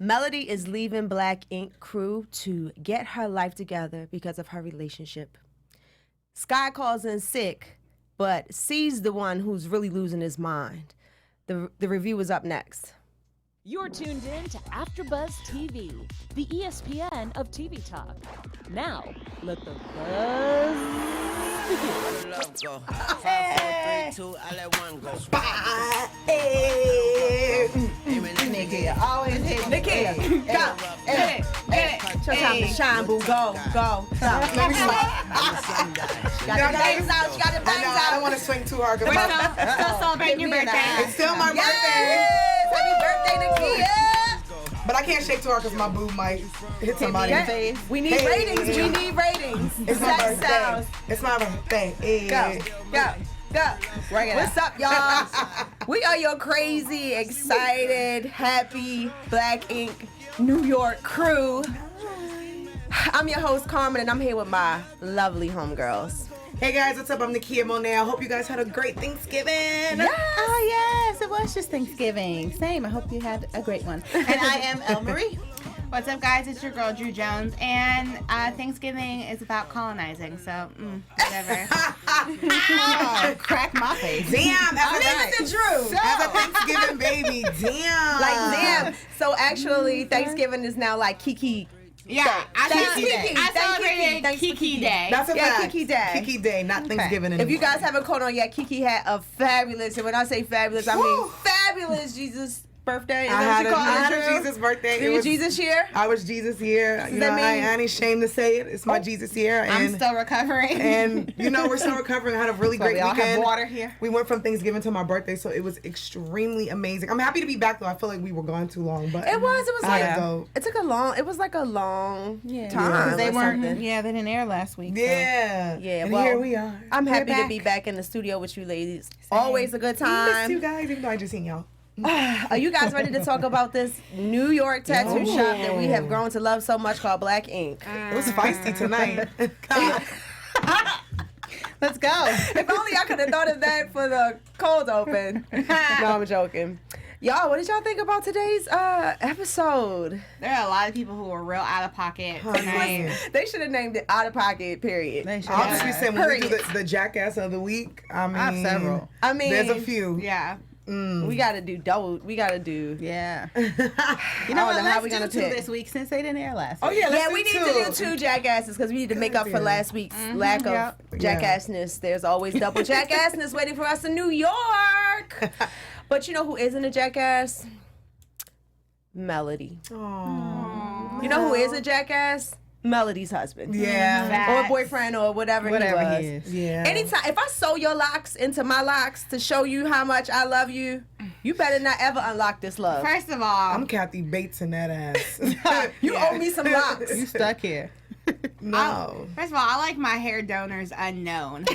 Melody is leaving Black Ink crew to get her life together because of her relationship. Sky calls in sick, but sees the one who's really losing his mind. The review is up next. You're tuned in to AfterBuzz TV, the ESPN of TV talk. Now, let the buzz begin. Love go. 5, 4, 3, 2, I let one go. Nakia, always hit Nakia. Go. Hit it. Show time to shine, boo. Go. Let me stop. Got the bangs out. She got the bangs out. I don't want to swing too hard. We're still celebrating your birthday. It's still my birthday. Happy birthday, Nakia. But I can't shake too hard because my boob might hit somebody in the face. We need ratings. We need ratings. It's my birthday. It's my birthday. Go. What's up, y'all? We are your crazy, excited, happy Black Ink New York crew. I'm your host, Carmen, and I'm here with my lovely homegirls. Hey guys, what's up? I'm Nakia Monet. I hope you guys had a great Thanksgiving. Yes. Oh, yes. It was just Thanksgiving. Same. I hope you had a great one. And I am El Marie. What's up, guys? It's your girl, Drew Jones. And Thanksgiving is about colonizing, so whatever. Crack my face. Damn, that's the Drew. As a Thanksgiving baby, damn. Like, damn. So actually, Thanksgiving is now like Kiki. Yeah, I celebrated Thanks Kiki Day. That's a fact. Kiki Day. Kiki Day, not Thanksgiving anymore. If you guys haven't caught on yet, Kiki had a fabulous, and when I say fabulous, I mean fabulous Jesus birthday. Is I that what you call had it, a Drew? Jesus birthday. It was Jesus year? I was Jesus year. You know, I ain't ashamed to say it. It's my Jesus year. And, I'm still recovering. And, you know, we're still recovering. I had a really great weekend. We all have water here. We went from Thanksgiving to my birthday, so it was extremely amazing. I'm happy to be back, though. I feel like we were gone too long. But It was like, go. it took a long, it was like a long time. Yeah. They or weren't, something. they didn't air last week. Yeah. Yeah, And well, here we are. I'm happy We're to be back in the studio with you ladies. Same. Always a good I missed you time. guys, even though I just seen y'all. Are you guys ready to talk about this New York tattoo shop that we have grown to love so much called Black Ink? It was feisty tonight. Let's go. If only I could have thought of that for the cold open. No, I'm joking. Y'all, what did y'all think about today's episode? There are a lot of people who were real out of pocket tonight. They should have named it Out of Pocket, period. They should I'll just be saying, when we do Period. the Jackass of the week, I mean, I have several. I mean, there's a few. Yeah. we got to do double. We got to do. Yeah. You know what? how we Let's gonna do two pick. this week since they didn't air last Oh, week. yeah, let's Yeah, do we need two. to do 2 Jackasses because we need to make up for Goddamn. last week's lack of jackassness. There's always double jackassness waiting for us in New York. But you know who isn't a jackass? Melody. Aww. You know who is a jackass? Melody's husband. Yeah. Or boyfriend or whatever he was. Yeah. Anytime, if I sew your locks into my locks to show you how much I love you, you better not ever unlock this love. First of all, I'm Kathy Bates in that ass. You owe me some locks. You stuck here. No. first of all, I like my hair donors unknown.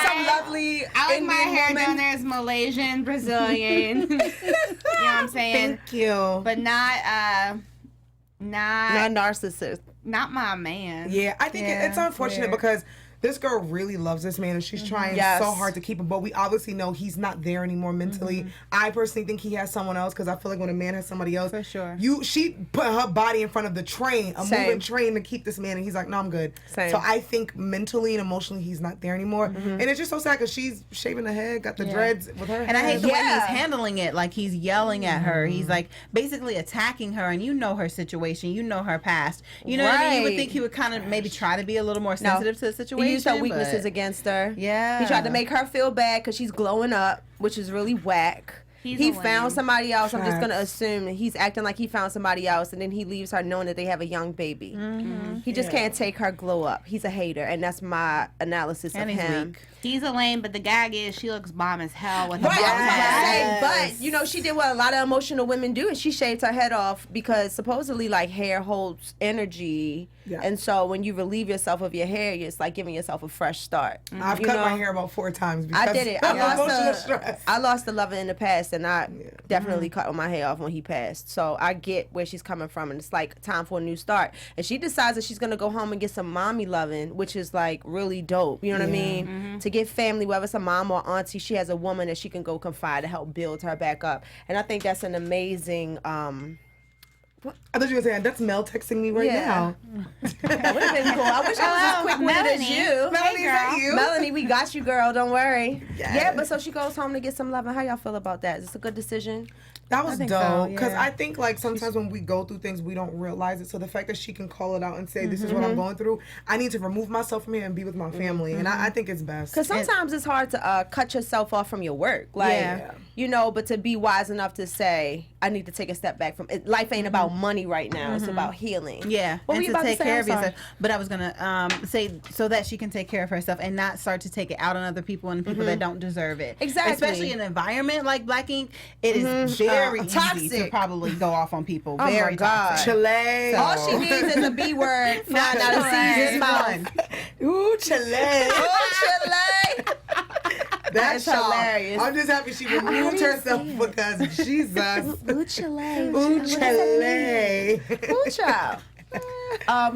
Some lovely I like my Indian hair woman. donors Malaysian, Brazilian. You know what I'm saying? Thank you. But not Not narcissist. not my man. Yeah, I think Yeah, it's unfortunate weird. because this girl really loves this man and she's trying Yes. so hard to keep him, but we obviously know he's not there anymore mentally. I personally think he has someone else because I feel like when a man has somebody else, For sure. she put her body in front of the train, a Same. moving train to keep this man, and he's like, no, I'm good. Same. So I think mentally and emotionally he's not there anymore, and it's just so sad because she's shaving her head, got the dreads with her. And I hate the way Yeah. he's handling it. Like, he's yelling at her. He's like basically attacking her, and you know her situation. You know her past. You know what I mean? You would Right. think he would kind of maybe try to be a little more sensitive to the situation. He used her but- weaknesses against her. Yeah. He tried to make her feel bad because she's glowing up, which is really whack. He's He a lame. found somebody else. I'm just Facts. going to assume that he's acting like he found somebody else, and then he leaves her knowing that they have a young baby. He just can't take her glow up. He's a hater, and that's my analysis And of he's him. weak. He's a lame, but the gag is she looks bomb as hell with her Right, I was bomb about to head. say, but you know, she did what a lot of emotional women do, and she shaved her head off because supposedly, like, hair holds energy, Yeah. and so when you relieve yourself of your hair, it's like giving yourself a fresh start. I've You cut know? my hair about 4 times because I did it. of emotional stress. I lost the lover in the past passed, and I definitely cut my hair off when he passed. So I get where she's coming from, and it's like time for a new start. And she decides that she's gonna go home and get some mommy loving, which is like really dope. You know what I mean? To get family, whether it's a mom or auntie, she has a woman that she can go confide to help build her back up. And I think that's an amazing. I thought you were saying that's Mel texting me right now. That would have been cool. I wish I was as quick-witted as you. Melanie, is that you? Melanie, we got you, girl. Don't worry. Yes. Yeah, but so she goes home to get some love. And how y'all feel about that? Is this a good decision? That was think dope. so, Because yeah. I think like sometimes when we go through things, we don't realize it. So the fact that she can call it out and say, this is what I'm going through, I need to remove myself from here and be with my family. And I think it's best. Because sometimes it's hard to cut yourself off from your work. Like, you know, but to be wise enough to say, I need to take a step back from it. Life ain't about money right now. It's about healing. Yeah, What were and you to about take to say? care I'm of sorry. yourself. But I was gonna say so that she can take care of herself and not start to take it out on other people and people that don't deserve it. Exactly. Especially in an environment like Black Ink, it is very easy Toxic. to probably go off on people. Oh Very my God. toxic. Chile. All she needs is a B word flying out of Caesar's mouth. Ooh, Chile. Oh, Chile. That's hilarious. I'm just happy she removed herself because Jesus. Ooh, Chile. Ooh, Chile. Ooh, child.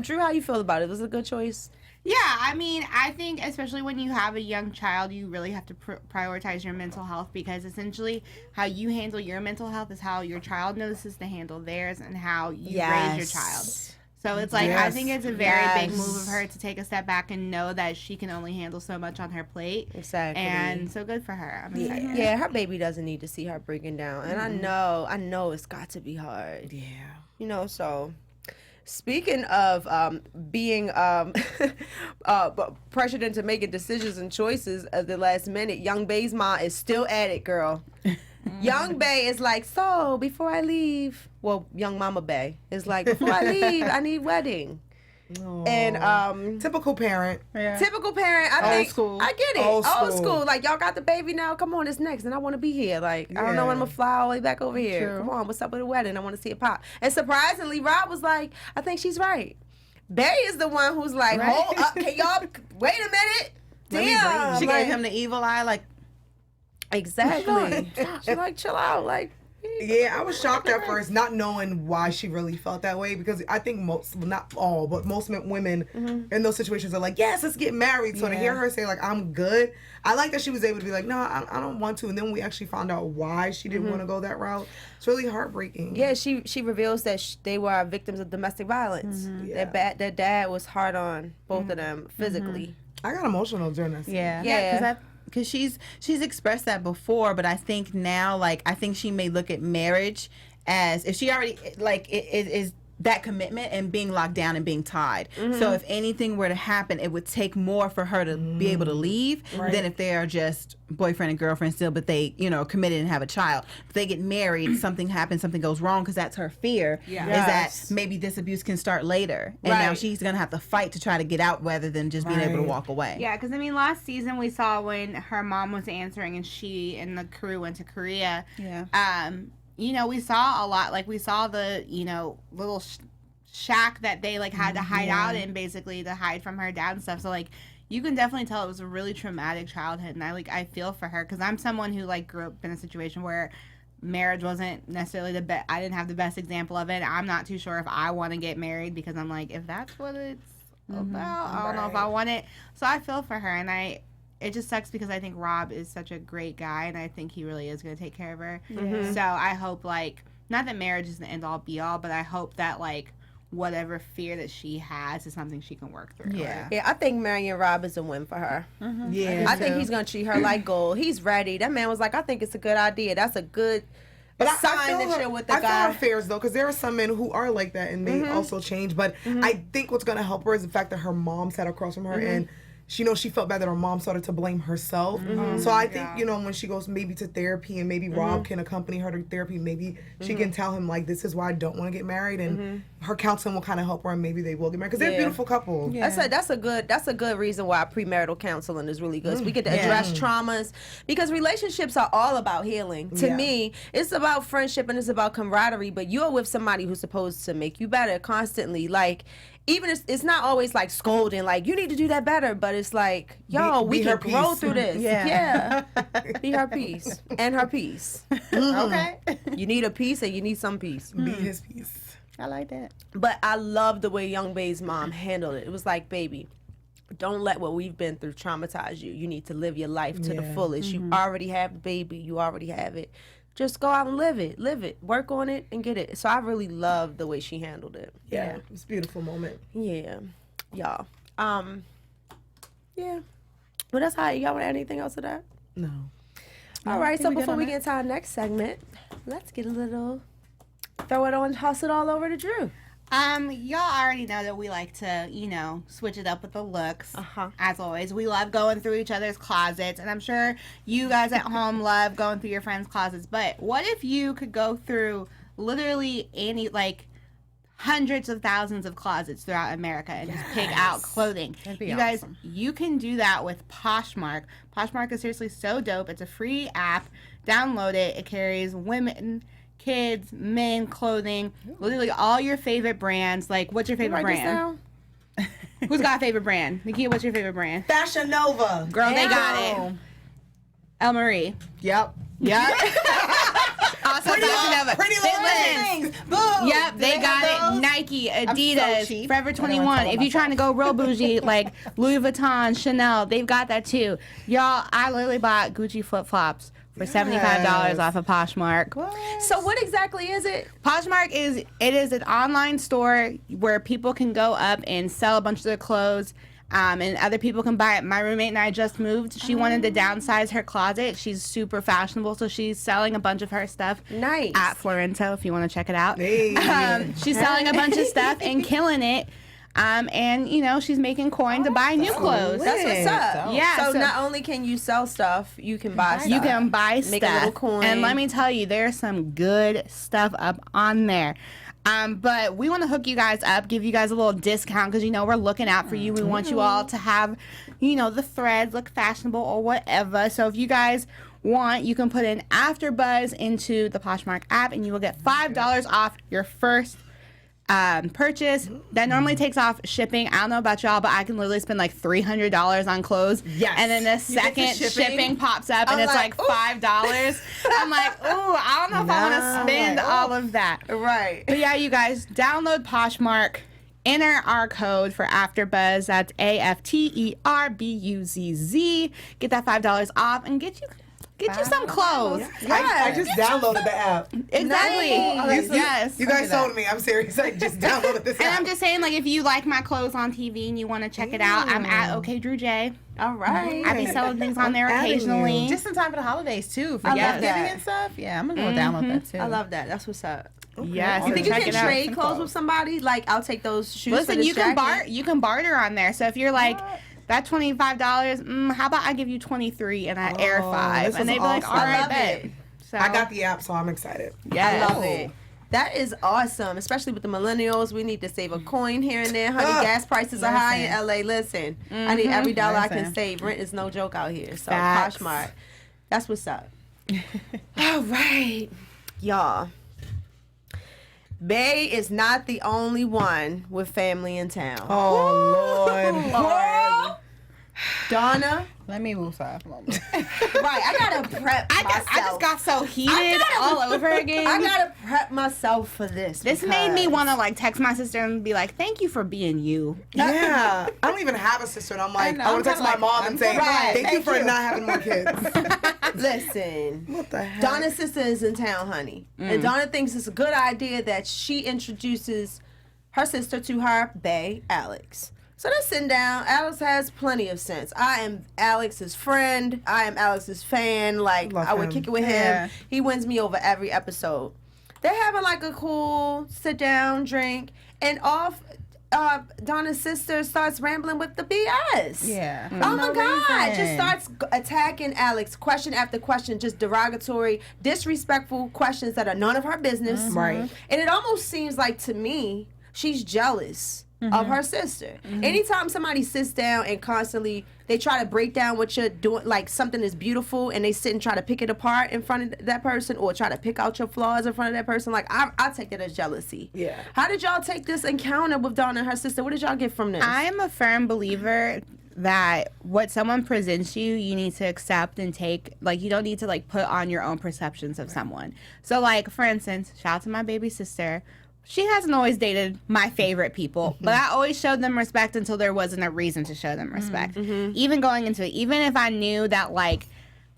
Drew, how you feel about it? Was it a good choice? Yeah, I mean, I think especially when you have a young child, you really have to prioritize your mental health, because essentially how you handle your mental health is how your child notices to handle theirs and how you raise your child. So it's like, I think it's a very big move of her to take a step back and know that she can only handle so much on her plate. Exactly. And so good for her. I'm excited. Yeah, her baby doesn't need to see her breaking down. And I know it's got to be hard. Yeah. You know, so speaking of being pressured into making decisions and choices at the last minute, Young Bae's mom is still at it, girl. Young Bae is like, so before I leave, well, Young Mama Bae is like, before I leave, I need wedding. Aww. And typical parent. typical parent, I think, school. I get it. Old Old school. school. Like, y'all got the baby now. Come on, it's next. And I want to be here. Like, I don't know when I'm going to fly all the way back over here. True. Come on, what's up with the wedding? I want to see it pop. And surprisingly, Rob was like, I think she's right. Bae is the one who's like, hold up. Can y'all, wait a minute. Damn. She like, gave him the evil eye, like, exactly. She's like, chill out. Like, Yeah, I was shocked at first, not knowing why she really felt that way, because I think most, well, not all, but most women in those situations are like, yes, let's get married. So to hear her say, like, I'm good, I like that she was able to be like, no, I don't want to. And then we actually found out why she didn't want to go that route. It's really heartbreaking. yeah, she reveals that they were victims of domestic violence. Yeah. Their dad was hard on both of them physically. I got emotional during this. Yeah. Because she's expressed that before, but I think now, like, I think she may look at marriage as, if she already, like, it is that commitment and being locked down and being tied. So if anything were to happen, it would take more for her to be able to leave than if they are just boyfriend and girlfriend still, but they, you know, committed and have a child. If they get married, something happens, something goes wrong, because that's her fear, is that maybe this abuse can start later. And now she's going to have to fight to try to get out rather than just being able to walk away. Yeah, because I mean, last season we saw when her mom was answering and she and the crew went to Korea. You know, we saw a lot. Like, we saw the, you know, little shack that they, like, had to hide out in, basically, to hide from her dad and stuff. So, like, you can definitely tell it was a really traumatic childhood. And I feel for her, because I'm someone who, like, grew up in a situation where marriage wasn't necessarily the best. I didn't have the best example of it. I'm not too sure if I want to get married, because I'm like, if that's what it's about, I don't know if I want it. So I feel for her, and it just sucks, because I think Rob is such a great guy, and I think he really is going to take care of her. So I hope, like, not that marriage is the end all be all, but I hope that, like, whatever fear that she has is something she can work through. Yeah, I think marrying Rob is a win for her. Yeah. I think he's going to treat her like gold. He's ready. That man was like, I think it's a good idea. That's a good sign that you're with the I feel guy. her fears, though, because there are some men who are like that, and they also change. But I think what's going to help her is the fact that her mom sat across from her, and she felt bad that her mom started to blame herself. So I think, you know, when she goes maybe to therapy, and maybe Rob can accompany her to therapy, maybe she can tell him, like, this is why I don't want to get married, and her counseling will kind of help her, and maybe they will get married, because they're a beautiful couple. That's a good reason why premarital counseling is really good. So we get to address traumas, because relationships are all about healing. To me, it's about friendship and it's about camaraderie, but you're with somebody who's supposed to make you better constantly. Like, even it's not always like scolding, like you need to do that better, but it's like, yo, we can grow through this. Yeah. Be her piece and her piece. Okay. You need a piece and you need some peace. Be his piece. I like that. But I love the way Young Bae's mom handled it. It was like, baby, don't let what we've been through traumatize you. You need to live your life to the fullest. You already have the baby. You already have it. Just go out and live it, work on it and get it. So I really love the way she handled it. Yeah. It's a beautiful moment. Yeah. Y'all. Yeah. Well, that's how, y'all want anything else to that? No. All right, so before we get into our next segment, let's get a little, throw it on, toss it all over to Drew. Y'all already know that we like to, switch it up with the looks. As always, we love going through each other's closets, and I'm sure you guys at home love going through your friends' closets. But what if you could go through literally any, like, hundreds of thousands of closets throughout America and just pick out clothing? That'd be you guys, awesome. you can do that with Poshmark. Poshmark is seriously so dope. It's a free app. Download it. It carries women, kids, men, clothing, literally all your favorite brands. Like, what's your favorite brand? Who's got a favorite brand? Nakia, what's your favorite brand? Fashion Nova. Girl, they got it. El Marie. Yep. Yep. Also, Fashion Nova. Pretty little things. Boom. Yep, they got it. Nike, Adidas, cheap. Forever I don't wanna 21. tell If you're trying to go real bougie, like Louis Vuitton, Chanel, they've got that too. Y'all, I literally bought Gucci flip-flops for $75 off of Poshmark. So what exactly is it? Poshmark is an online store where people can go up and sell a bunch of their clothes. And other people can buy it. My roommate and I just moved. She wanted to downsize her closet. She's super fashionable, so she's selling a bunch of her stuff. Nice. At Florento, if you want to check it out. Hey. She's selling a bunch of stuff and killing it. And she's making coin to buy new clothes. That's what's up. Yeah. So not only can you sell stuff, you can buy stuff. You can buy Make a little stuff. coin. And let me tell you, there's some good stuff up on there. But we want to hook you guys up, give you guys a little discount because, we're looking out for you. We want you all to have, the threads look fashionable or whatever. So if you guys want, you can put in AfterBuzz into the Poshmark app and you will get $5 off your first purchase. That normally takes off shipping. I don't know about y'all, but I can literally spend like $300 on clothes. Yes. And then the second shipping pops up and it's like $5. I'm like, ooh, I don't know if I want to spend all of that. Right. But yeah, you guys, download Poshmark. Enter our code for AfterBuzz. That's AfterBuzz. Get that $5 off and get you some clothes. I just downloaded the app. Exactly. Yes. You guys sold me. I'm serious. I just downloaded this And app. I'm just saying, like, if you like my clothes on TV and you want to check it out, I'm at OKDrewJ. All right. I be selling things on there adding occasionally. Just in time for the holidays too, for I gift love giving that. and stuff. Yeah, I'm gonna go download that too. I love that. That's what's up. Yes. You think you check can it out. trade clothes with somebody? Like, I'll take those shoes for Listen, this you can jacket. you can barter on there. So if you're like, that $25, how about I give you 23 and I air 5? this And is they'd be like, awesome. all I right, love bet. it. So I got the app, so I'm excited. yes. I love it. That is awesome, especially with the millennials. We need to save a coin here and there. Honey, gas prices are high in LA. Listen, I need every dollar I can Listen. save. Rent is no joke out here. So Facts. Poshmark. That's what's up. All right, y'all. Bae is not the only one with family in town. Oh, Lord. Lord. Donna. Let me move off a moment. Right, I gotta prep myself. I just got so heated all over again. I gotta prep myself for this. This made me because- want to like text my sister and be like, "Thank you for being you." Yeah. I don't even have a sister, and I'm like, know, I want to I'm text my kinda mom like, and say, right, thank you thank for you. not having more kids. Listen. What the heck? Donna's sister is in town, honey. And Donna thinks it's a good idea that she introduces her sister to her bae, Alex. So they're sitting down. Alex has plenty of sense. I am Alex's friend. I am Alex's fan. Like, Love I would him. kick it with Yeah. him. He wins me over every episode. They're having like a cool sit down drink. And off Donna's sister starts rambling with the BS. Yeah. Oh my No God. reason. Just starts attacking Alex, question after question, just derogatory, disrespectful questions that are none of her business. Right. And it almost seems like to me, she's jealous. of her sister. Anytime somebody sits down and constantly they try to break down what you're doing, like something is beautiful, and they sit and try to pick it apart in front of that person, or try to pick out your flaws in front of that person, like I take it as jealousy. Yeah. How did y'all take this encounter with Donna and her sister? What did y'all get from this? I am a firm believer that what someone presents you need to accept and take. Like, you don't need to like put on your own perceptions of someone. So like, for instance, shout out to my baby sister. She hasn't always dated my favorite people, but I always showed them respect until there wasn't a reason to show them respect. Even going into it, even if I knew that like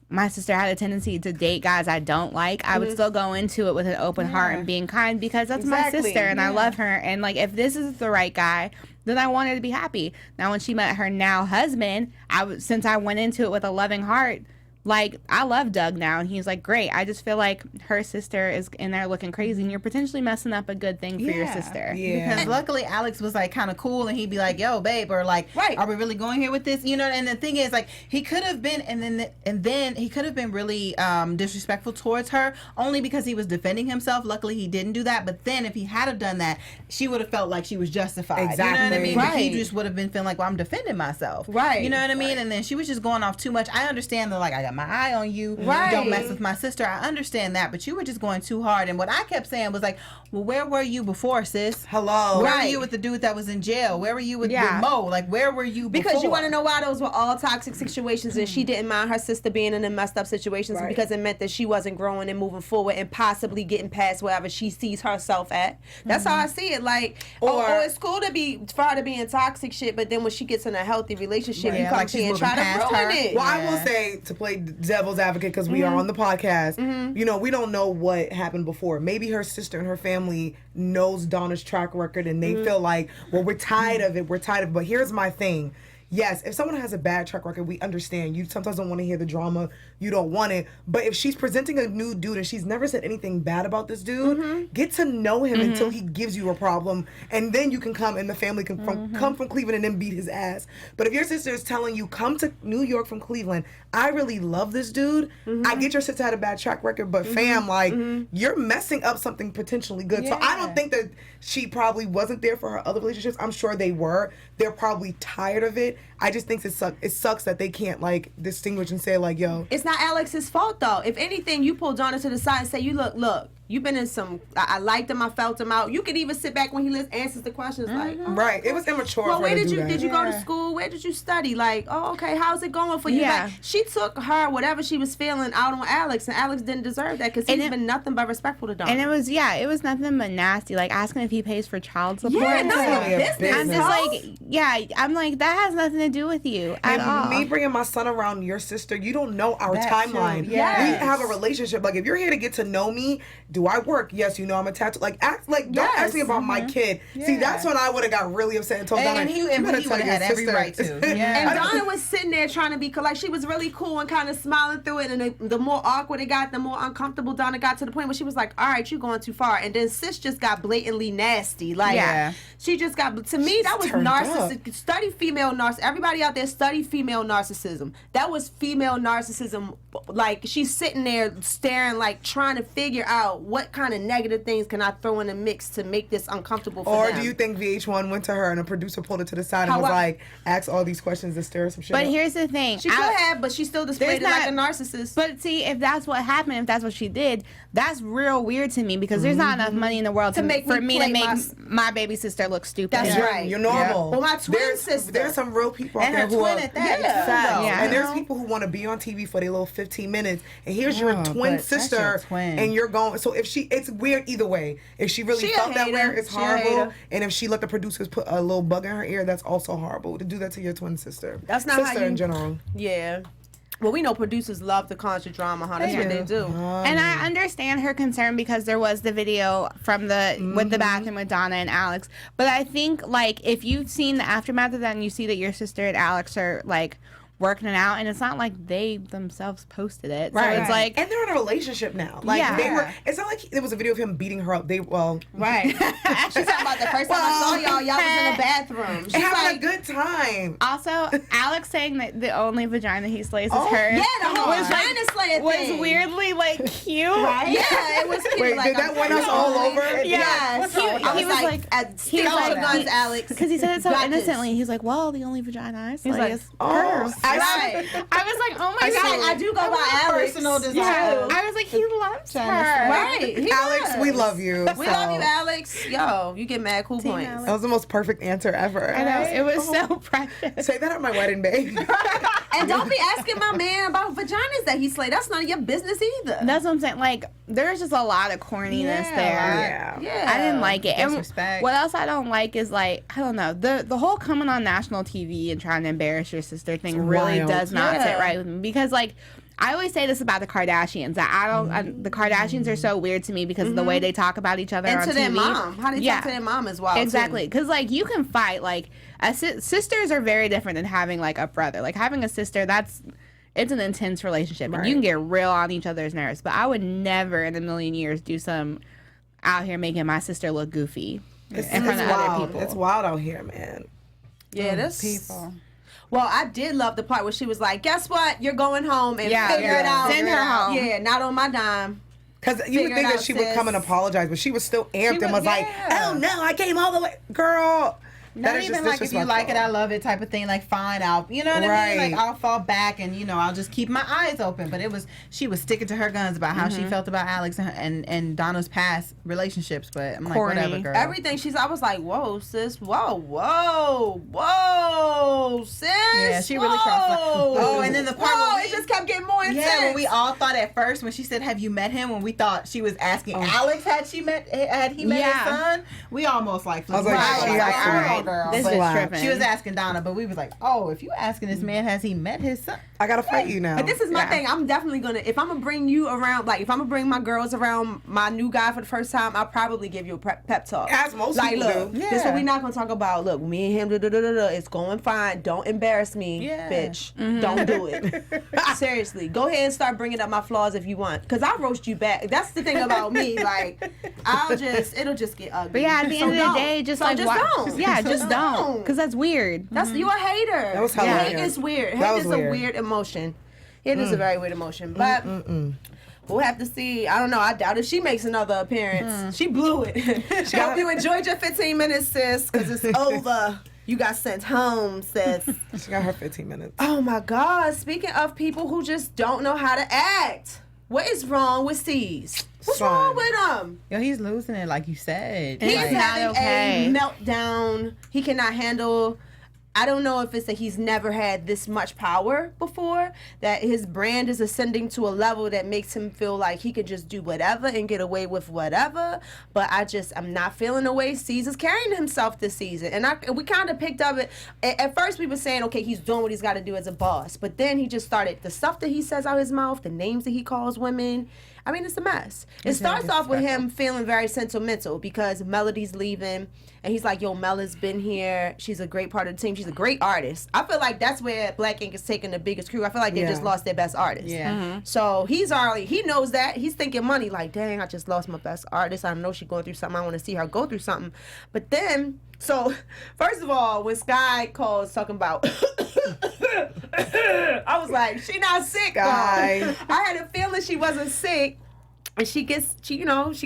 my sister had a tendency to date guys I don't like, I would still go into it with an open heart and being kind, because that's my sister and I love her. And like, if this is the right guy, then I wanted to be happy. Now, when she met her now husband, since I went into it with a loving heart, like, I love Doug now, and he's like, great. I just feel like her sister is in there looking crazy, and you're potentially messing up a good thing for your sister. Yeah. Because luckily Alex was like kind of cool, and he'd be like, yo, babe, or like, are we really going here with this? You know, and the thing is, like, he could have been, and then he could have been really disrespectful towards her, only because he was defending himself. Luckily, he didn't do that. But then if he had have done that, she would have felt like she was justified. Exactly. You know what I mean? Right. But he just would have been feeling like, well, I'm defending myself. Right. You know what I mean? And then she was just going off too much. I understand that, like, I got my eye on you. Right. Don't mess with my sister. I understand that, but you were just going too hard. And what I kept saying was like, well, where were you before, sis? Hello. Where were you with the dude that was in jail? Where were you with Mo? Like, where were you before? Because you want to know why those were all toxic situations, and she didn't mind her sister being in the messed up situations because it meant that she wasn't growing and moving forward and possibly getting past wherever she sees herself at. That's how I see it. Like, or it's cool for her to be in toxic shit, but then when she gets in a healthy relationship, you come like here and try to ruin it. Well, I will say, to play devil's advocate, because we are on the podcast, you know, we don't know what happened before. Maybe her sister and her family knows Donna's track record, and they feel like, well, we're tired of it. But here's my thing. Yes, if someone has a bad track record, we understand. You sometimes don't want to hear the drama. You don't want it. But if she's presenting a new dude and she's never said anything bad about this dude, get to know him until he gives you a problem. And then you can come and the family can come from Cleveland and then beat his ass. But if your sister is telling you, come to New York from Cleveland, I really love this dude. I get your sister had a bad track record, but fam, like, you're messing up something potentially good. So I don't think that she probably wasn't there for her other relationships. I'm sure they were. They're probably tired of it. I just think it sucks that they can't, like, distinguish and say, like, yo. It's not Alex's fault, though. If anything, you pull Donna to the side and say, look, you've been in some, I liked him, I felt him out. You could even sit back when he answers the questions, like, Right. It was immature well, for where her to did do you that. did you go to school? Where did you study? Like, oh, okay, how's it going for you? Yeah. Like, she took her, whatever she was feeling, out on Alex, and Alex didn't deserve that because he's been nothing but respectful to Donna. And it was nothing but nasty. Like, asking if he pays for child support. Yeah, no, Yeah. business. I'm just like, I'm like, that has nothing to do with you at all. Me bringing my son around your sister, you don't know our That timeline. too, yes. We have a relationship. Like, if you're here to get to know me, do I work? Yes, you know I'm attached. Like, don't ask me about my kid. See, that's when I would have got really upset and told Donna, And he you better would tell have your had every sister. right to. And Donna was sitting there trying to be, like, she was really cool and kind of smiling through it. And the more awkward it got, the more uncomfortable Donna got, to the point where she was like, all right, you're going too far. And then sis just got blatantly nasty. Like, she just got, to me, that was narcissistic. Study female narcissism. Everybody out there, study female narcissism. That was female narcissism. Like, she's sitting there staring, like, trying to figure out what kind of negative things can I throw in the mix to make this uncomfortable for them. Or do you think VH1 went to her and a producer pulled her to the side and was like, ask all these questions to stir some shit But up? here's the thing. She could have, but she still displayed it like a narcissist. But see, if that's what happened, if that's what she did, that's real weird to me, because there's not enough money in the world for me to make my baby sister look stupid. That's right. You're normal. Well, my twin sister. There's some real people out And there her who twin are, at that. And there's people who want to be on TV for their little 15 minutes, and here's your twin but that's sister, your twin. and you're going. So if it's weird either way. If she really She a felt that way, hater. it's She a horrible. hater. And if she let the producers put a little bug in her ear, that's also horrible. To do that to your twin sister. That's not how sister you- in general. Yeah. Well, we know producers love the constant drama, huh? That's what they do. And I understand her concern, because there was the video from with the bathroom with Donna and Alex. But I think, like, if you've seen the aftermath of that and you see that your sister and Alex are, like, working it out, and it's not like they themselves posted it. So Right. it's like, and they're in a relationship now. Like Yeah. they were. It's not like there was a video of him beating her up. right. She's talking about the first time I saw y'all was in the bathroom. She's having like, a good time. Also, Alex saying that the only vagina he slays is Oh, hers. yeah, the whole vagina slayer was thing. weirdly like cute. Yeah, it was cute. Wait, like, did that win us all over? Yes. He was like, stick to your guns, Alex. because he said it so Got this. innocently. He's like, well, the only vagina I slay like, is Oh, hers. Right. I was like, oh my god. I do go by Alex. personal desire. Yeah. I was like, he loves her. Right. He Alex, does. we love you. We love you, Alex. Yo, you get mad cool points. Alex. That was the most perfect answer ever. I know. It was so precious. Say that at my wedding, babe. And don't be asking my man about vaginas that he slayed. That's none of your business either. That's what I'm saying. Like, there's just a lot of corniness there. Yeah. I didn't like it. And Disrespect. what else I don't like is like, I don't know, the whole coming on national TV and trying to embarrass your sister thing really wild. does not Yeah. sit right with me, because like, I always say this about the Kardashians, that the Kardashians are so weird to me because of the way they talk about each other And on to TV. their mom. How they talk to their mom as well. Exactly, because like you can fight. Like sisters are very different than having like a brother. Like having a sister, it's an intense relationship, and you can get real on each other's nerves. But I would never in a million years do some out here making my sister look goofy in front of wild. other people. It's wild out here, man. Yeah, this people. Well, I did love the part where she was like, "Guess what? You're going home and figure it out. Send her home. Yeah, not on my dime." Because you would Figure think it that out, she would come and sis. apologize, but she was still amped and was like, "Oh no, I came all the way, girl." Not That is even just like if you like it, I disrespectful. love it type of thing. Like fine, I'll you know what I Right. mean. Like I'll fall back and I'll just keep my eyes open. But she was sticking to her guns about how she felt about Alex and Donna's past relationships. But I'm like, Corny. whatever, girl. Everything I was like, "Whoa, sis! Whoa, sis!" Yeah, she really crossed the line. Oh, and then the part Whoa, where it just kept getting more intense. Yeah, when we all thought at first when she said, "Have you met him?" When we thought she was asking Alex, had he met his son? We almost like I was like, flipped. she all absolutely- right, girl. This But is Wow. tripping. she was asking Donna, but we was like, oh, if you asking this man, has he met his son? I gotta fight you now. But this is my thing. I'm definitely gonna, if I'm gonna bring you around, like if I'm gonna bring my girls around my new guy for the first time, I'll probably give you a pep talk. As most like, people look, do. this is what we're not gonna talk about. Look, me and him, it's going fine. Don't embarrass me, Yeah. bitch. Don't do it. Seriously, go ahead and start bringing up my flaws if you want, cause I'll roast you back. That's the thing about me. Like, it'll just get ugly. But yeah, at the end of the day, just So like just don't. Yeah, So just don't, because that's weird. That's you a hater. That was hella Hate weird. is weird. That Hate was is weird. a weird emotion. It is a very weird emotion, but we'll have to see. I don't know. I doubt if she makes another appearance. She blew it. Hope you enjoyed your 15 minutes, sis, because it's over. You got sent home, sis. She got her 15 minutes. Oh my God! Speaking of people who just don't know how to act, what is wrong with Cease? What's Son. wrong with him? Yo, he's losing it, like you said. He's Like- having not okay. a meltdown. He cannot handle. I don't know if it's that he's never had this much power before, that his brand is ascending to a level that makes him feel like he could just do whatever and get away with whatever. But I'm not feeling the way Caesar's carrying himself this season. And we kind of picked up it. At first we were saying, okay, he's doing what he's got to do as a boss. But then he just started, the stuff that he says out his mouth, the names that he calls women. I mean, it's a mess. It starts off with him feeling very sentimental because Melody's leaving. And he's like, yo, Mella's been here. She's a great part of the team. She's a great artist. I feel like that's where Black Ink is taking the biggest crew. I feel like they just lost their best artist. Yeah. So he knows that. He's thinking money, like, dang, I just lost my best artist. I know she's going through something. I want to see her go through something. But then, so, first of all, when Sky calls talking about, I was like, she not sick, Sky. bro. I had a feeling she wasn't sick. And she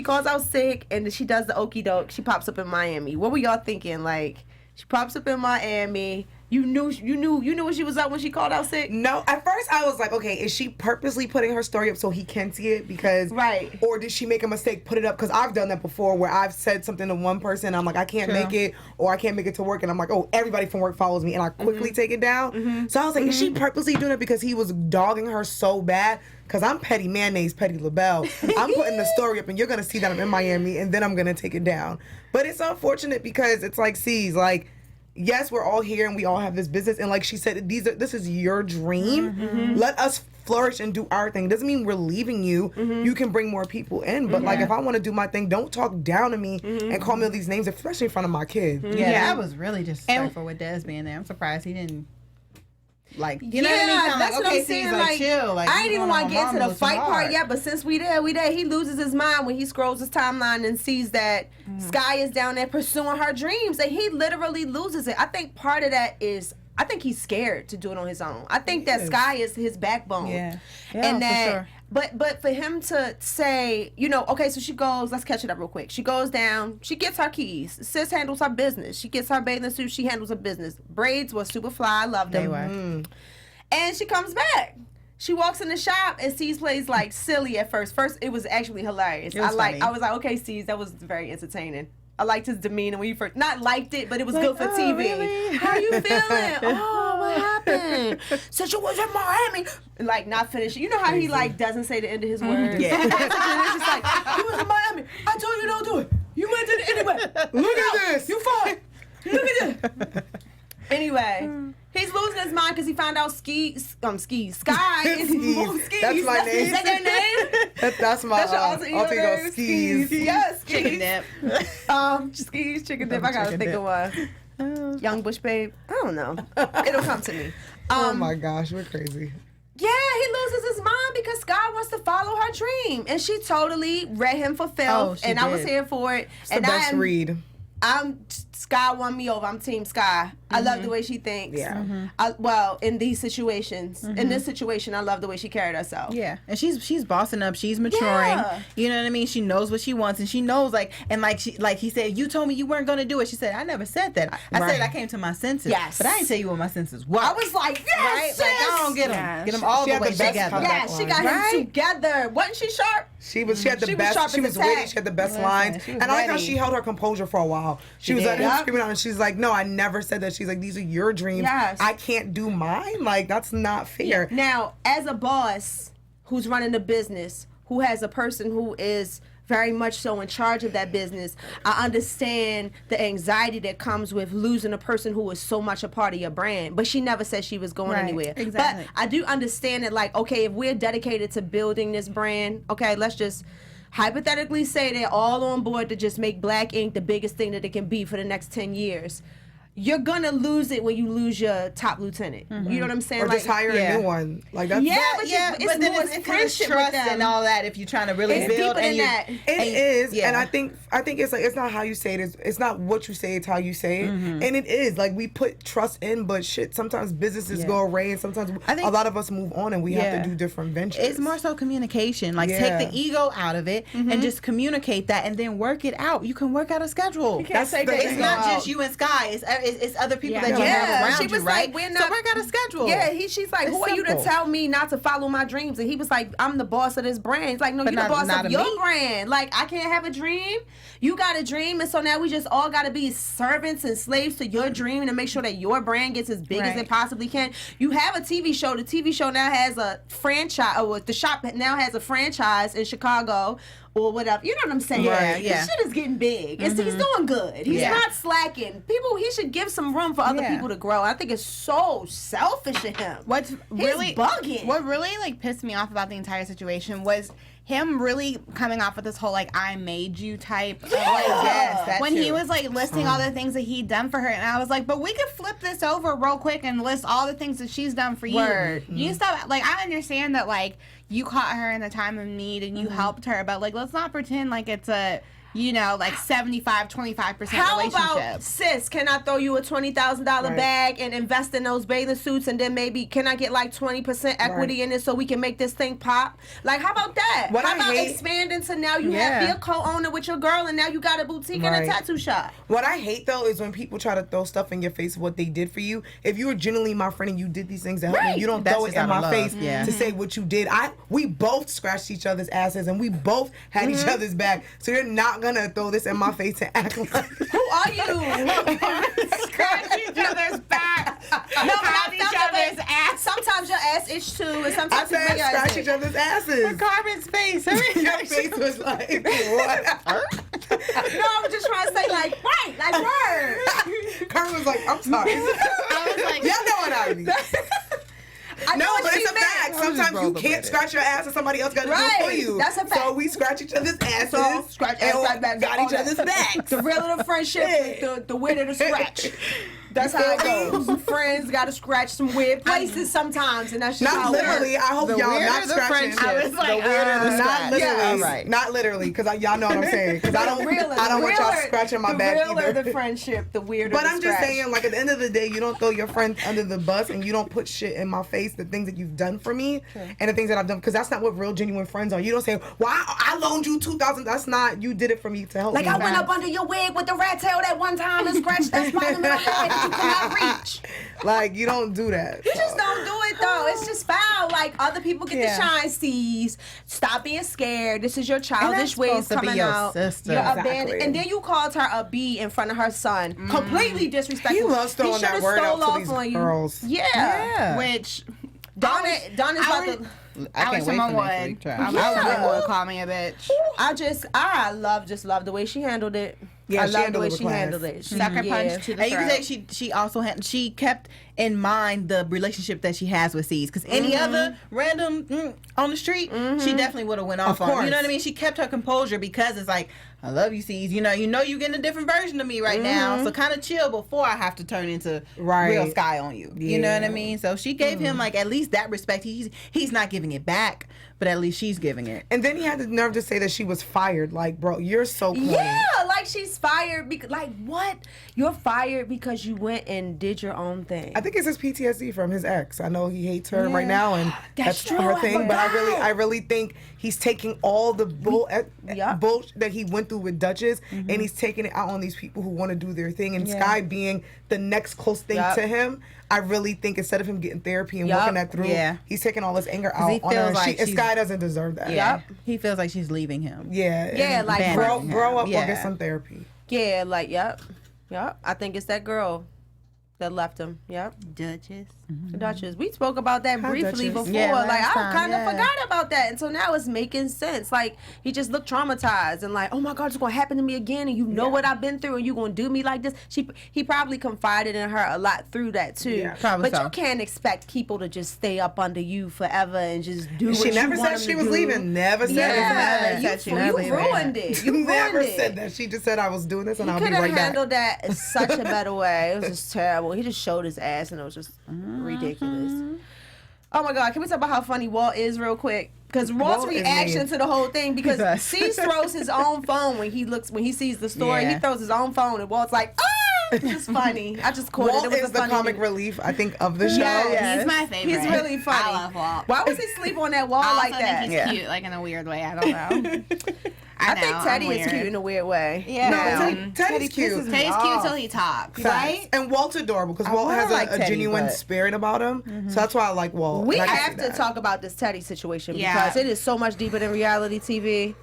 calls out sick, and then she does the okie doke. She pops up in Miami. What were y'all thinking? Like, she pops up in Miami. You knew when she was up when she called out sick? No, at first I was like, okay, is she purposely putting her story up so he can see it? Because Right. Or did she make a mistake, put it up? Because I've done that before where I've said something to one person, I'm like, I can't make it, or I can't make it to work, and I'm like, oh, everybody from work follows me, and I quickly take it down. So I was like, is she purposely doing it because he was dogging her so bad? Because I'm petty mayonnaise, petty LaBelle. I'm putting the story up, and you're going to see that I'm in Miami, and then I'm going to take it down. But it's unfortunate because it's like, like, yes, we're all here and we all have this business. And like she said, this is your dream. Let us flourish and do our thing. Doesn't mean we're leaving you. You can bring more people in. But like, if I want to do my thing, don't talk down to me and call me all these names, especially in front of my kids. Yeah, that was really disrespectful with Des being there. I'm surprised he didn't. Like, you know what I mean? Kinda that's like, what okay, I'm saying. like, chill. Like, I ain't even want to get into the fight part hard. yet, but since we there. He loses his mind when he scrolls his timeline and sees that Sky is down there pursuing her dreams, and he literally loses it. I think part of that is, I think he's scared to do it on his own. I think that Sky is his backbone. Yeah, and that, for sure. But for him to say, you know, okay, so she goes, let's catch it up real quick. She goes down, she gets her keys. Sis handles her business. She gets her bathing suit, she handles her business. Braids were super fly, I loved them. They were. And she comes back. She walks in the shop and Cease plays like silly at first. First, it was actually hilarious. It was funny. I was like, okay, Cease, that was very entertaining. I liked his demeanor when you first, not liked it, but it was good for TV. Really? How you feeling? Oh, what happened? Said you was in Miami. And like not finishing. You know how he like doesn't say the end of his words? Yeah. It's just like, you was in Miami. I told you don't do it. You went to it anyway. Look at this. You fought. Look at this. Anyway, he's losing his mind because he found out Sky is Skis. That's my name. Is that their name? That's my That's your alter ego name? Skis. Yes, Chicken dip. Skis, chicken dip. I gotta think of one. Young Bush Babe. I don't know. It'll come to me. Oh my gosh, we're crazy. Yeah, he loses his mind because Sky wants to follow her dream, and she totally read him for filth, she and I was did. here for it. It's the best read. Sky won me over. I'm Team Sky. I love the way she thinks. Yeah. Well, in these situations, in this situation, I love the way she carried herself. Yeah, and she's bossing up. She's maturing. Yeah. You know what I mean? She knows what she wants, and she knows like he said, you told me you weren't gonna do it. She said, I never said that. I said I came to my senses. Yes. But I didn't tell you what my senses were. I was like, yes, right? sis! Like I don't get them. Yeah. Get them all She the had way the best together. comeback Yeah, she got Right? him together. Wasn't she sharp? She had the She was best. sharp She as was a witty. tack. She had the best Listen, lines. she was And I like how ready. she held her composure for a while. She was did. at him screaming out, and she's like, "No, I never said that." She's like, "These are your dreams. Yes. I can't do mine. Like that's not fair." Now, as a boss who's running a business, who has a person who is very much so in charge of that business, I understand the anxiety that comes with losing a person who is so much a part of your brand. But she never said she was going Right, anywhere. exactly. But I do understand that, like, okay, if we're dedicated to building this brand, okay, let's just hypothetically say they're all on board to just make Black ink the biggest thing that it can be for the next 10 years. You're gonna lose it when you lose your top lieutenant. You know what I'm saying? Or just hire yeah. a new one. Like that's Yeah, But but yeah, it's but then more it's friendship with trust them. and all that. If you're trying to really It's build, deeper than and you, that. It is, yeah. and I think it's like it's not how you say it. It's not what you say. It's how you say it, and it is like we put trust in, but shit. Sometimes businesses Yeah. go away, and sometimes I think- a lot of us move on, and we have Yeah. to do different ventures. it's more so communication. Like Yeah. take the ego out of it and just communicate that, and then work it out. You can work out a schedule. That's say the that thing. It's not Wow. just you and Sky. It's other people Yeah. that you Yeah, have around she you, was right? like, we're so not- work out a schedule. Yeah, she's like, It's who are you to simple. tell me not to follow my dreams? And he was like, I'm the boss of this brand. He's like, no, But you're the not- boss not of of your me. brand. Like, I can't have a dream. You got a dream, and so now we just all got to be servants and slaves to your dream to make sure that your brand gets as big as Right. it possibly can. You have a TV show. The TV show now has a franchise, or the shop now has a franchise in Chicago. Or whatever, you know what I'm saying? Yeah, This yeah. shit is getting big. He's doing good. He's Yeah. not slacking. He should give some room for other Yeah. people to grow. I think it's so selfish of him. What's really bugging. What really like pissed me off about the entire situation was him really coming off with this whole like I made you type. Of, like, yes, that when he too. was like listing all the things that he'd done for her, and I was like, but we could flip this over real quick and list all the things that she's done for you. Word. You stop. Like I understand that like you caught her in the time of need and you helped her, but like let's not pretend like it's a like 75-25% How relationship. about, sis, can I throw you a $20,000 Right. bag and invest in those bathing suits, and then maybe can I get like 20% equity Right. in it so we can make this thing pop? Like, how about that? What how I about hate- expanding to now you Yeah. be a co-owner with your girl, and now you got a boutique and Right. a tattoo shop? What I hate though is when people try to throw stuff in your face of what they did for you. If you were genuinely my friend and you did these things to help Right. me, you don't That's throw it just in out my of love. face Yeah. to say what you did. We both scratched each other's asses and we both had each other's back. So you're not gonna throw this in my face and act like Who are you? Scratch each other's back. No, but Pat I each felt that way. other's ass. Sometimes your ass itch too, and I sometimes said people your ass scratch itch. each other's asses. Carmen's face. Your face was like, what? No, I was just trying to say like, right, like word. Carmen was like, I'm sorry. I was like, Y'all know what I mean. I know No, what but she it's a meant. fact. just Sometimes you rolled with can't it. scratch your ass and somebody else got to do Right. it for you. That's a fact. So we scratch each other's asses. So scratch ass, and scratch back, got all each that. other's backs. The realer the friendship, Yeah. the weirder the scratch. That's how it goes. Friends got to scratch some weird places sometimes, and that's just Not how literally. it I hope y'all not scratching. I was like, Not literally. Yeah, right. Not literally, because y'all know what I'm saying. Because I don't want y'all scratching my back either. either. The friendship, the weirder. But the I'm just scratch. saying, like, at the end of the day, you don't throw your friends under the bus and you don't put shit in my face, the things that you've done for me and the things that I've done, because that's not what real, genuine friends are. You don't say, well, I loaned you $2,000. That's not, you did it for me to help Like, me. I went up under your wig with the rat tail that one time and scratched that spot in the middle of your head that you cannot reach. Like, you don't do that. You just don't do it, though. It's just foul. Like, other people get the shine seas. Stop being scared. This is your childish ways supposed to be coming your out. sister. You're Exactly. abandoned. And then you called her a B in front of her son. Completely disrespectful. He loves throwing that should've word out stole to these off on you. girls. Yeah. Which Donna's about to... I wish someone would. I wish someone would call me a bitch. I love the way she handled it. Yeah, I she love the handled way it with she class. handled it. Sucker punch to the And you throat. can say she also she kept in mind the relationship that she has with Cease, because any other random on the street, she definitely would have went off on. You know what I mean? She kept her composure because it's like, I love you, Cease. You know you're getting a different version of me right now, so kind of chill before I have to turn into real Sky on you. You know what I mean? So she gave him like at least that respect. He's not giving it back, but at least she's giving it. And then he had the nerve to say that she was fired. Like, bro, you're so corny. Yeah, like she's fired because, like, what? You're fired because you went and did your own thing. I think it's his PTSD from his ex. I know he hates her right now, and that's true, her I thing. But forgot. I really think he's taking all the bullshit that he went through with Duchess, and he's taking it out on these people who want to do their thing. And Sky being the next close thing to him, I really think instead of him getting therapy and working that through, he's taking all his anger out he on her. feels like And Sky doesn't deserve that. Yeah, he feels like she's leaving him. Yeah. Yeah, and like, grow up or Yeah. get some therapy. Yeah, like, yep. I think it's that girl that left him. Yep. Duchess. The Duchess. We spoke about that briefly Duchess. before. Yeah, like, last I time, kind of yeah. forgot about that. And so now it's making sense. Like, he just looked traumatized and like, oh my God, it's going to happen to me again. And you know what I've been through and you going to do me like this. He probably confided in her a lot through that too. Yeah, probably but so. you can't expect people to just stay up under you forever and just do what She you never want said them she to was do. leaving. Never said Yeah, that. you ruined it. You You never ruined it. said that. She just said I was doing this and He I'll be could have right back. handled that in such a better way. It was just terrible. He just showed his ass and it was just ridiculous. Oh my God, can we talk about how funny Walt is real quick? Because Walt's Walt is reaction mean. to the whole thing, because He does. Cease throws his own phone when he sees the story. Yeah. He throws his own phone and Walt's like, ah! It's just funny. I just quoted Walt it. Was is a the funny comic thing. relief, I think, of the show. Yes. He's my favorite. He's really funny. I love Walt. Why was he sleep on that wall I like also that? think he's cute, like in a weird way. I don't know. I think know, Teddy I'm is cute weird. in a weird way. Yeah. No, Teddy's cute. kisses me Teddy's off. cute till he talks. Facts. And Walt's adorable because Walt wanna has like a Teddy, genuine but- spirit about him. So that's why I like Walt. We And I can have see to that. talk about this Teddy situation Yeah. because it is so much deeper than reality TV.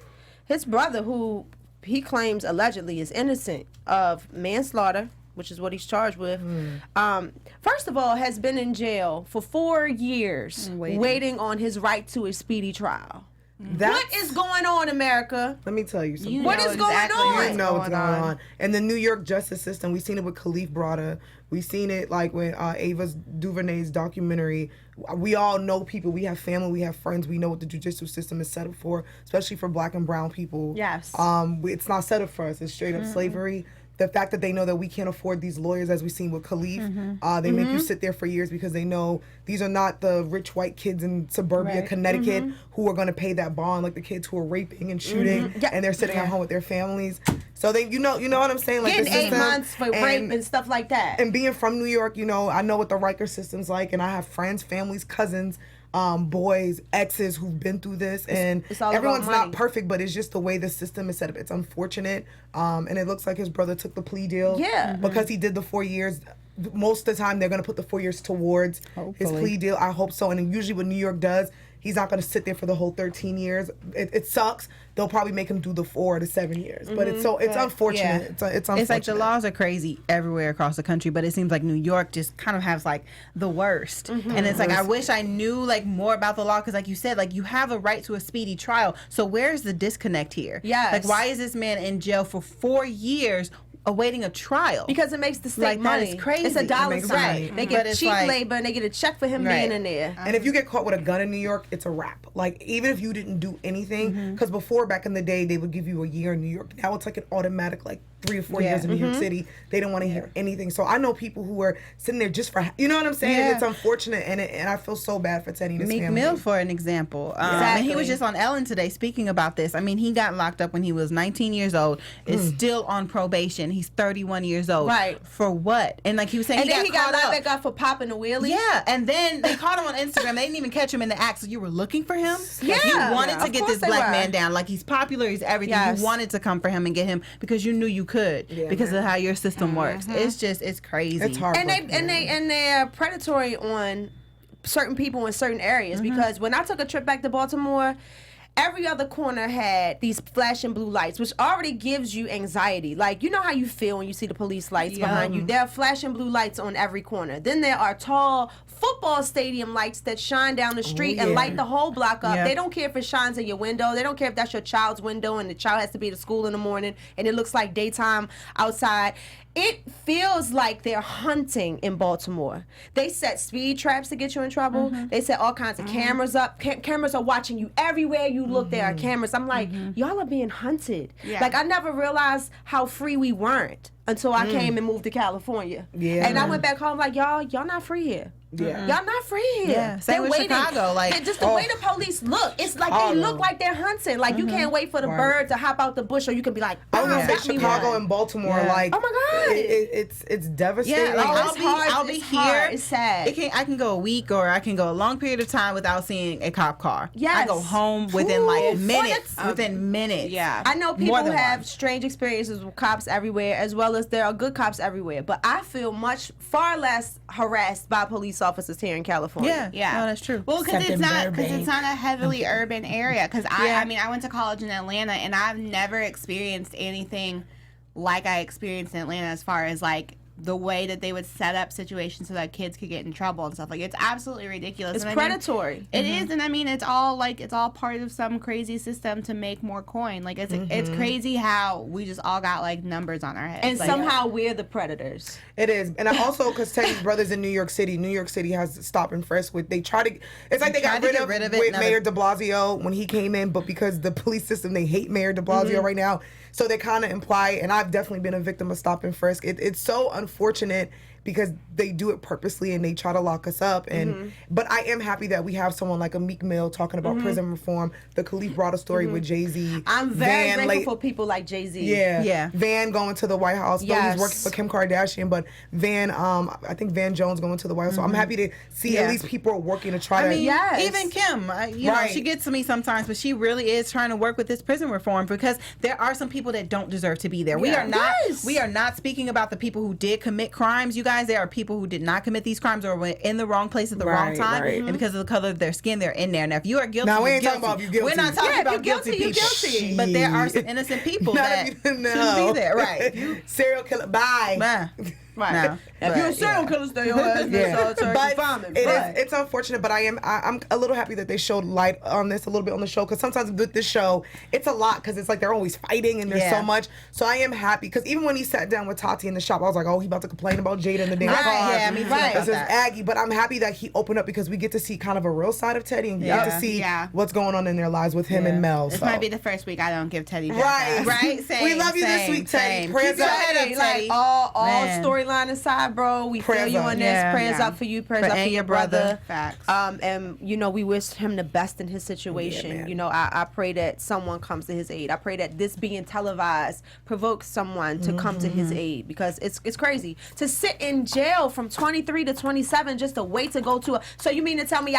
His brother, who he claims allegedly is innocent of manslaughter, which is what he's charged with, first of all, has been in jail for 4 years waiting on his right to a speedy trial. That's- What is going on, America? Let me tell you something. What is going on? You know what's going on. And the New York justice system, we've seen it with Khalif Brada. We've seen it like with Ava DuVernay's documentary. We all know people. We have family. We have friends. We know what the judicial system is set up for, especially for Black and brown people. Yes. It's not set up for us. It's straight up slavery. The fact that they know that we can't afford these lawyers, as we've seen with Khalif, they make you sit there for years because they know these are not the rich white kids in suburbia Connecticut who are going to pay that bond, like the kids who are raping and shooting, and they're sitting at home with their families. So they, you know what I'm saying, like Getting the 8 system, months for rape and stuff like that. and being from New York, I know what the Riker system's like, and I have friends, families, cousins, boys, exes who've been through this, and it's all about everyone's money. not perfect, but it's just the way the system is set up. It's unfortunate, and it looks like his brother took the plea deal. Yeah. Because he did the 4 years. Most of the time, they're going to put the 4 years towards his plea deal. I hope so. And usually what New York does, he's not going to sit there for the whole 13 years. It sucks. They'll probably make him do the 4 to 7 years. But it's unfortunate. It's unfortunate. It's like the laws are crazy everywhere across the country, but it seems like New York just kind of has like the worst. And it's like, I wish I knew like more about the law, because like you said, like you have a right to a speedy trial. So where's the disconnect here? Yes. Like, why is this man in jail for 4 years awaiting a trial? Because it makes the state Like, that money. is crazy. It's a It dollar makes sign. money. They But get it's cheap like- labor and they get a check for him being in there. And if you get caught with a gun in New York, it's a wrap. Like, even if you didn't do anything, because before, back in the day, they would give you a year in New York. Now it's like an automatic, like, 3 or 4 years in New York City. They don't want to hear anything. So I know people who are sitting there just for, you know what I'm saying? Yeah. It's unfortunate, and I feel so bad for Teddy and his Meek family. Mill, for an example. And he was just on Ellen today speaking about this. I mean, he got locked up when he was 19 years old, is still on probation. He's 31 years old. Right. For what? And like he was saying, And then he got caught let up. back up for popping a wheelie. Yeah, and then they caught him on Instagram. They didn't even catch him in the act. So you were looking for him? Yeah. You wanted to Of get course this they black were. man down. Like, he's popular, he's everything. Yes. You wanted to come for him and get him because you knew you could because of how your system works. It's crazy. It's hard. And they're predatory on certain people in certain areas because when I took a trip back to Baltimore, every other corner had these flashing blue lights, which already gives you anxiety. Like, you know how you feel when you see the police lights behind you. There are flashing blue lights on every corner. Then there are tall football stadium lights that shine down the street and light the whole block up. They don't care if it shines in your window. They don't care if that's your child's window and the child has to be to school in the morning and it looks like daytime outside. It feels like they're hunting in Baltimore. They set speed traps to get you in trouble. They set all kinds of cameras up. Cameras are watching you everywhere you look. There are cameras. I'm like, y'all are being hunted. Yeah. Like, I never realized how free we weren't until I came and moved to California. Yeah. And I went back home like, y'all not free here. Yeah. Y'all not free here. Yeah, same with Chicago, like- And just the way the police look, it's like they look like they're hunting. Like, you can't wait for the bird to hop out the bush, or you can be like, I was gonna say stop me Chicago one. and Baltimore, like, Oh my God. it's devastating. Yeah, like Oh, it's hard. I'll be It's here. hard. It's sad. I can go a week or I can go a long period of time without seeing a cop car. Yes. I go home within like Oof. minutes. Within minutes. Yeah. I know people More than have one. strange experiences with cops everywhere, as well as there are good cops everywhere. But I feel far less harassed by police officers here in California. Yeah. No, that's true. Well, because Except it's in not Burbank. a heavily urban area. Because Yeah. I mean, I went to college in Atlanta, and I've never experienced anything like I experienced in Atlanta, as far as like the way that they would set up situations so that kids could get in trouble and stuff. Like, it's absolutely ridiculous. It's And I mean, predatory. it is, and I mean, it's all part of some crazy system to make more coin. Like, it's crazy how we just all got like numbers on our heads, And like, somehow we're the predators. It is, and I also, because Teddy's brother's in New York City. New York City has stop and frisk with. They try to. It's like they got tried to rid get of rid of it, with now Mayor De Blasio when he came in, but because the police system, they hate Mayor De Blasio right now. So they kind of imply, and I've definitely been a victim of stop and frisk. It's so unfortunate because they do it purposely and they try to lock us up. And but I am happy that we have someone like a Meek Mill talking about prison reform. The Khalif brought a story with Jay-Z. I'm very grateful for people like Jay-Z. Yeah. Van going to the White House. Though Yes. he's working for Kim Kardashian, but Van, I think Van Jones going to the White House. So I'm happy to see at least people are working to try I to. mean, Yes. even Kim, you know, she gets to me sometimes, but she really is trying to work with this prison reform because there are some people that don't deserve to be there. We are not. Yes. We are not speaking about the people who did commit crimes. You guys, there are people who did not commit these crimes or were in the wrong place at the wrong time, and because of the color of their skin, they're in there. Now, if you are guilty, Now, we you're ain't talking guilty. about if you're We're guilty. not talking Yeah, if about you're guilty, guilty you're people. guilty. But there are some innocent people Not that if you didn't shouldn't know. be there, right? Serial killer. Bye. Nah. Right. No. If you're a serial killer, stay your ass in solitary But confinement. it's unfortunate, but I'm a little happy that they showed light on this a little bit on the show, because sometimes with this show it's a lot, because it's like they're always fighting and there's so much. So I am happy, because even when he sat down with Tati in the shop, I was like, oh, he about to complain about Jada in the damn car. Yeah, me too. Right. About This is that. Aggie, but I'm happy that he opened up, because we get to see kind of a real side of Teddy and get to see what's going on in their lives with him and Mel. This so. might be the first week I don't give Teddy Right. Right? Same, We love you this same, week, Teddy. same. Prayers Keep your up. head up, Like Teddy. all Man. storyline aside, bro, we feel Prayers you up. on this. Yeah. Prayers Yeah. up for you. Prayers For up for and your your brother. brother. Facts. And you know, we wish him the best in his situation. Yeah, man. You know, I pray that someone comes to his aid. I pray that this being televised provokes someone to come to his aid, because it's crazy to sit in jail from 23 to 27 just to wait to go to a. So you mean to tell me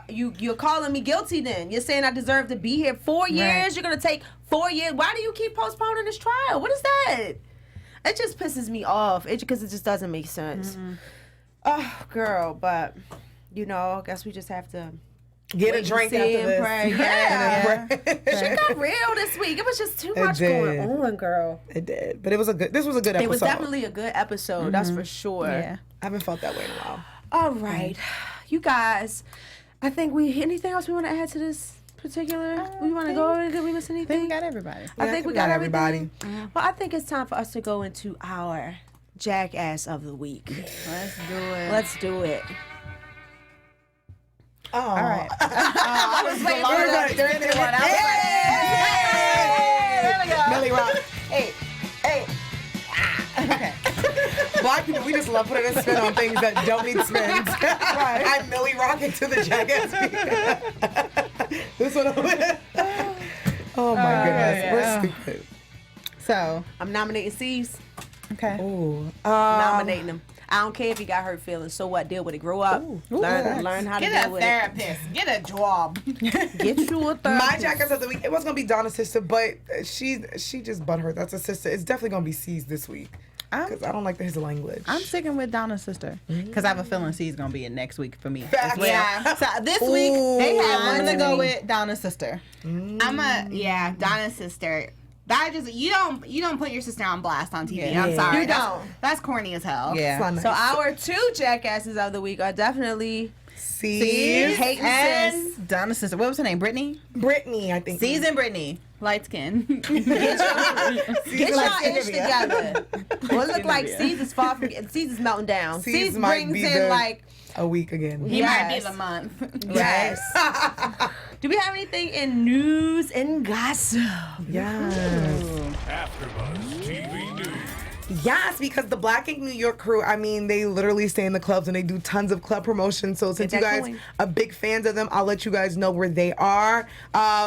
you're calling me guilty? Then you're saying I deserve to be here 4 years? Right. You're gonna take 4 years? Why do you keep postponing this trial? What is that? It just pisses me off. Because it just doesn't make sense. Oh, girl, but you know, I guess we just have to Get a wait drink and see after and this. pray. And then pray. Shit got real this week. It was just too It much did. going on, girl. It did, but this was a good episode. It was definitely a good episode, that's for sure. Yeah. I haven't felt that way in a while. All right, you guys. I think anything else we want to add to this particular? We want to go over? Did we miss I think anything? we got everybody. I think we got everybody. everything. Well, I think it's time for us to go into our Jackass of the week. Let's do it. Let's do it. Oh. All right. I was waiting for Everybody, the there we go. Millie Rock. Hey. We just love putting a spin on things that don't need spins. Right. I'm Millie Rocket to the Jackass. This one. Oh my goodness, we're stupid. So I'm nominating C's. okay. Ooh. Nominating him. I don't care if he got hurt feelings. So what? Deal with it. Grow up. Learn how to Get deal a with therapist. Get a job. it. Get you a therapist. My Jackass of the week. It was gonna be Donna's sister, but she just butthurt. That's a sister. It's definitely gonna be C's this week because I don't like his language. I'm sticking with Donna's sister because I have a feeling C's gonna be in next week for me as Facts. well. Yeah. So this week They have I'm one gonna to go me. with Donna's sister. Donna's sister. That just you don't put your sister on blast on TV. Yeah. I'm sorry. You don't. That's corny as hell. It's Yeah. not nice. So our 2 jackasses of the week are definitely C's Hating and sis. Donna's sister. What was her name? Brittany. Brittany, I think. C's and Brittany. Light skin. Get y'all ish together. Well, it look like C's is far from C's is melting down. C's C's might brings be in the- like a week again. He might be Yes. the month. yes. Do we have anything in news and gossip? Yes. AfterBuzz TV News. Yes, because the Black Ink New York crew, I mean, they literally stay in the clubs and they do tons of club promotions. So since you that guys coin. are big fans of them, I'll let you guys know where they are.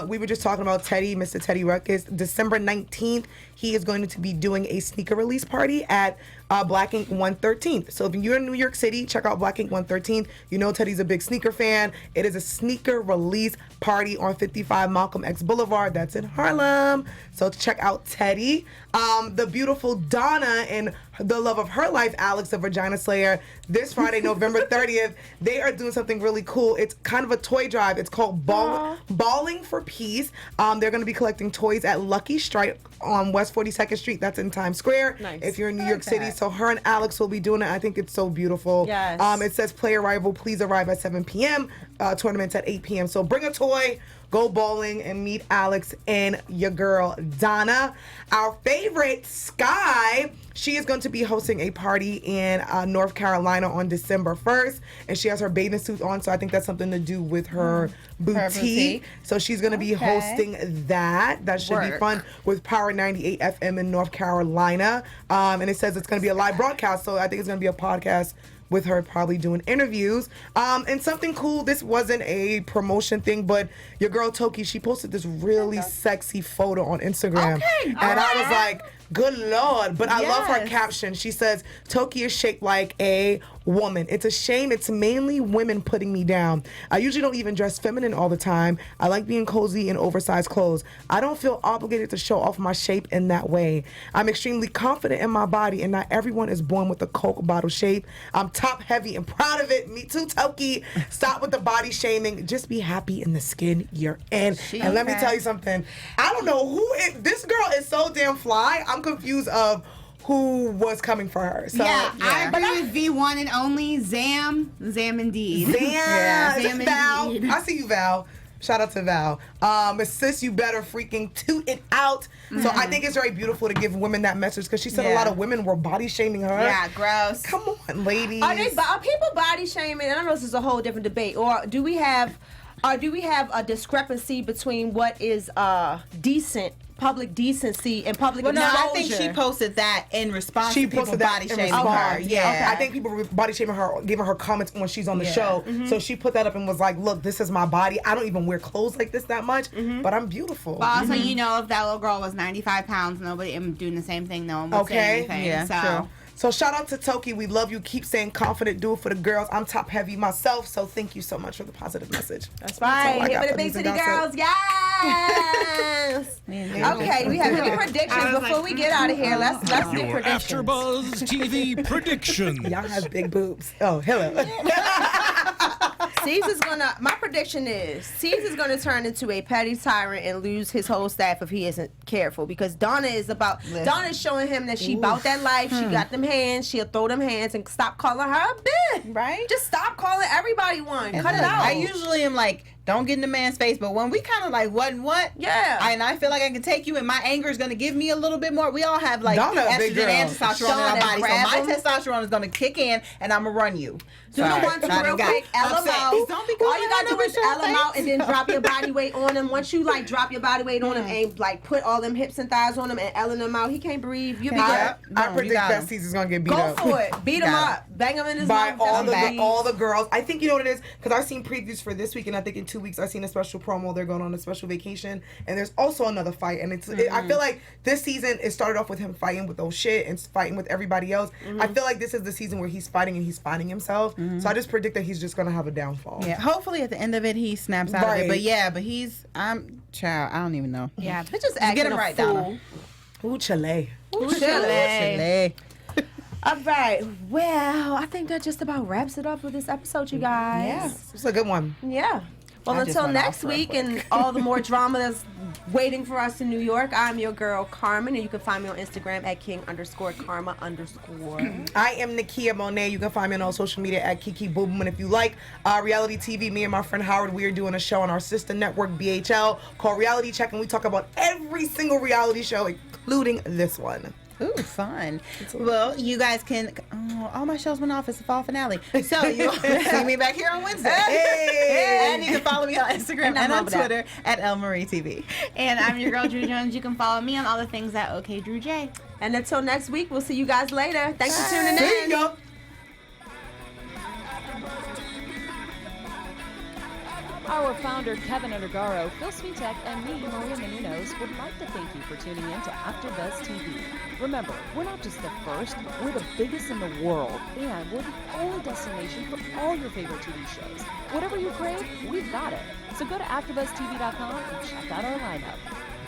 We were just talking about Teddy, Mr. Teddy Ruckus. December 19th, he is going to be doing a sneaker release party at Black Ink 113th. So if you're in New York City, check out Black Ink 113th. You know Teddy's a big sneaker fan. It is a sneaker release party on 55 Malcolm X Boulevard. That's in Harlem. So check out Teddy. The beautiful Donna and the love of her life, Alex, the Vagina Slayer, this Friday, November 30th, they are doing something really cool. It's kind of a toy drive. It's called Balling for Peace. They're going to be collecting toys at Lucky Strike on West 42nd Street. That's in Times Square. Nice. If you're in New York City. So her and Alex will be doing it. I think it's so beautiful. Yes. It says play arrival. Please arrive at 7 p.m. Tournaments at 8 p.m. So bring a toy. Go bowling and meet Alex and your girl, Donna. Our favorite, Sky, she is going to be hosting a party in North Carolina on December 1st. And she has her bathing suit on, so I think that's something to do with her boutique. So she's going to be hosting that. That should be fun with Power 98 FM in North Carolina. And it says it's going to be a live broadcast, so I think it's going to be a podcast with her probably doing interviews. And something cool, this wasn't a promotion thing, but your girl Toki, she posted this really sexy photo on Instagram. And I was like, good Lord. But I love her caption. She says, Toki is shaped like a woman. It's a shame it's mainly women putting me down. I usually don't even dress feminine all the time. I like being cozy in oversized clothes. I don't feel obligated to show off my shape in that way. I'm extremely confident in my body, and not everyone is born with a Coke bottle shape. I'm top heavy and proud of it. Me too, Toki. Stop with the body shaming. Just be happy in the skin you're in. And let me tell you something. I don't know this girl is so damn fly. I'm confused of who was coming for her. So, I agree with V1 and only Zam indeed. Zam Val. indeed. I see you, Val. Shout out to Val. Sis, you better freaking toot it out. So I think it's very beautiful to give women that message because she said a lot of women were body shaming her. Yeah, gross. Come on, ladies. Are people body shaming? I don't know. This is a whole different debate. Or do we have a discrepancy between what is decent? Public decency and public Well, no, exposure. I think she posted that in response She to people posted that body in shaming response. her. Yeah. I think people were body shaming her, giving her comments when she's on the show. So she put that up and was like, look, this is my body. I don't even wear clothes like this that much, but I'm beautiful. But also, you know, if that little girl was 95 pounds, nobody am doing the same thing, no one would say anything. Yeah, so. true. So shout out to Toki. We love you. Keep staying confident. Do it for the girls. I'm top heavy myself. So thank you so much for the positive message. That's right. Hit with the big city girls. Yes. Okay. Do we have any predictions before we get out of here? Let's do Your predictions. AfterBuzz TV predictions. Y'all have big boobs. Oh, hello. My prediction is Ceasar is gonna turn into a petty tyrant and lose his whole staff if he isn't careful, because Donna's showing him that she bout that life. She got them hands. She'll throw them hands and stop calling her a bitch. Right? Just stop calling everybody one. Cut it out. I usually am like, don't get in the man's face. But when we kind of like what? Yeah. And I feel like I can take you, and my anger is going to give me a little bit more. We all have like Donna, big estrogen girl. and testosterone in our Donna, body. So grab my 'em. testosterone is going to kick in, and I'm going to run you. Do the one, two, real quick. L them out. Don't be All you gotta do is L them out and then face. drop your body weight on him. Once you like drop your body weight on him and like put all them hips and thighs on him and L'ing them out, he can't breathe. You'll be I good. predict that Caesar's gonna get beat Go up. for it. Beat him Got up. Bang him in his By mouth. all the girls. I think you know what it is, because I've seen previews for this week, and I think in 2 weeks I've seen a special promo. They're going on a special vacation, and there's also another fight. And I feel like this season it started off with him fighting with those shit and fighting with everybody else. I feel like this is the season where he's fighting and he's finding himself. So I just predict that he's just gonna have a downfall. Yeah, hopefully at the end of it he snaps out of it. But yeah, but child, I don't even know. Yeah. They're just Get acting him a right, fool. Donna. Ooh, Chile. Chile. All right. Well, I think that just about wraps it up for this episode, you guys. Yeah, it's a good one. Yeah. Well, I just until went off next for a week quick. and all the more drama that's waiting for us in New York, I'm your girl, Carmen, and you can find me on Instagram at king_karma_. I am Nakia Monet. You can find me on all social media at Kiki Boom. And if you like reality TV, me and my friend Howard, we are doing a show on our sister network, BHL, called Reality Check, and we talk about every single reality show, including this one. Ooh, fun. Well, you guys can. Oh, all my shows went off. It's the fall finale. So you'll see me back here on Wednesday. Hey! And you can follow me on Instagram and on Twitter at ElMarieTV. And I'm your girl, Drew Jones. You can follow me on all the things at OKDrewJ. And until next week, we'll see you guys later. Thanks for tuning in. See ya. Our founder, Keven Undergaro, Phil Svitek, and me, Maria Menounos, would like to thank you for tuning in to AfterBuzz TV. Remember, we're not just the first, we're the biggest in the world, and we're the only destination for all your favorite TV shows. Whatever you crave, we've got it. So go to AfterBuzzTV.com and check out our lineup.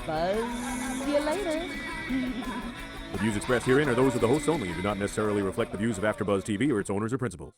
Buzz you later. The views expressed herein are those of the hosts only and do not necessarily reflect the views of AfterBuzz TV or its owners or principals.